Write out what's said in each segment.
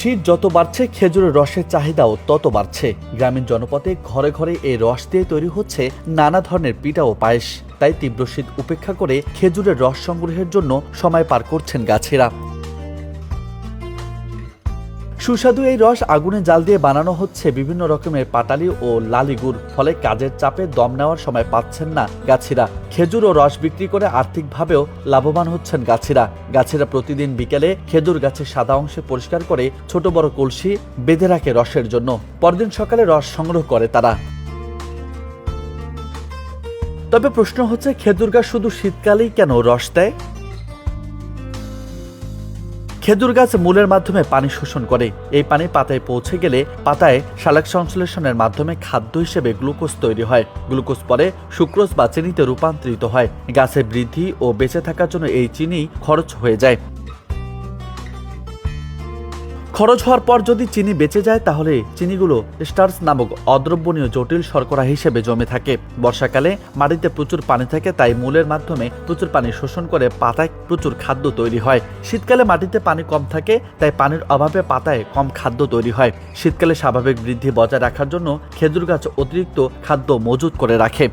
শীত যত বাড়ছে খেজুরের রসের চাহিদাও তত বাড়ছে। গ্রামীণ জনপদে ঘরে ঘরে এই রস দিয়ে তৈরি হচ্ছে নানা ধরনের পিঠা ও পায়েস। তাই তীব্র শীত উপেক্ষা করে খেজুরের রস সংগ্রহের জন্য সময় পার করছেন গাছেরা। সুস্বাদু এই রস আগুনে জাল দিয়ে বানানো হচ্ছে বিভিন্ন রকমের পাটালি ও লালি গুড়। ফলে কাজের চাপে দম নেওয়ার সময় পাচ্ছেন না গাছেরা। খেজুর ও রস বিক্রি করে আর্থিকভাবেও লাভবান হচ্ছেন গাছেরা প্রতিদিন বিকেলে খেজুর গাছের সাদা অংশে পরিষ্কার করে ছোট বড় কলসি বেঁধে রাখে রসের জন্য। পরদিন সকালে রস সংগ্রহ করে তারা। তবে প্রশ্ন হচ্ছে, খেজুর গাছ শুধু শীতকালেই কেন রস দেয়? খেজুর গাছ মূলের মাধ্যমে পানি শোষণ করে। এই পানি পাতায় পৌঁছে গেলে পাতায় সালোক সংশ্লেষণের মাধ্যমে খাদ্য হিসেবে গ্লুকোজ তৈরি হয়। গ্লুকোজ পরে সুক্রোজ বা চিনিতে রূপান্তরিত হয়। গাছের বৃদ্ধি ও বেঁচে থাকার জন্য এই চিনি খরচ হয়ে যায়। খরচ হওয়ার পর যদি চিনি বেঁচে যায় তাহলে চিনিগুলো স্টার্চ নামক অদ্রবণীয় জটিল শর্করা হিসেবে জমে থাকে। বর্ষাকালে মাটিতে প্রচুর পানি থাকে, তাই মূলের মাধ্যমে প্রচুর পানি শোষণ করে পাতায় প্রচুর খাদ্য তৈরি হয়। শীতকালে মাটিতে পানি কম থাকে, তাই পানির অভাবে পাতায় কম খাদ্য তৈরি হয়। শীতকালে স্বাভাবিক বৃদ্ধি বজায় রাখার জন্য খেজুর গাছ অতিরিক্ত খাদ্য মজুত করে রাখে।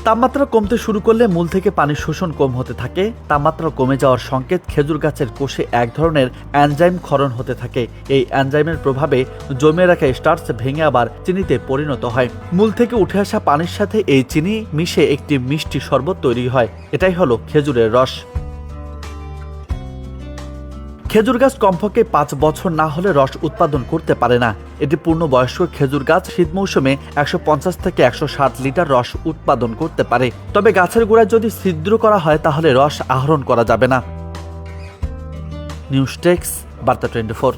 তাপমাত্রা কমতে শুরু করলে মূল থেকে পানির শোষণ কম হতে থাকে। তাপমাত্রা কমে যাওয়ার সংকেত খেজুর গাছের কোষে এক ধরনের এনজাইম ক্ষরণ হতে থাকে। এই এনজাইমের প্রভাবে জমে রাখা স্টার্চ ভেঙে আবার চিনিতে পরিণত হয়। মূল থেকে উঠে আসা পানির সাথে এই চিনি মিশে একটি মিষ্টি শরবত তৈরি হয়। এটাই হলো খেজুরের রস। খেজুর গাছ কমপক্ষে 5 বছর না হলে রস উৎপাদন করতে পারে না। এটি পূর্ণবয়স্ক খেজুর গাছ শীত মৌসুমে 150 থেকে 160 লিটার রস উৎপাদন করতে পারে। তবে গাছের গোড়ায় যদি ছিদ্র করা হয় তাহলে রস আহরণ করা যাবে না। নিউজ ডেস্ক, বার্তা 24।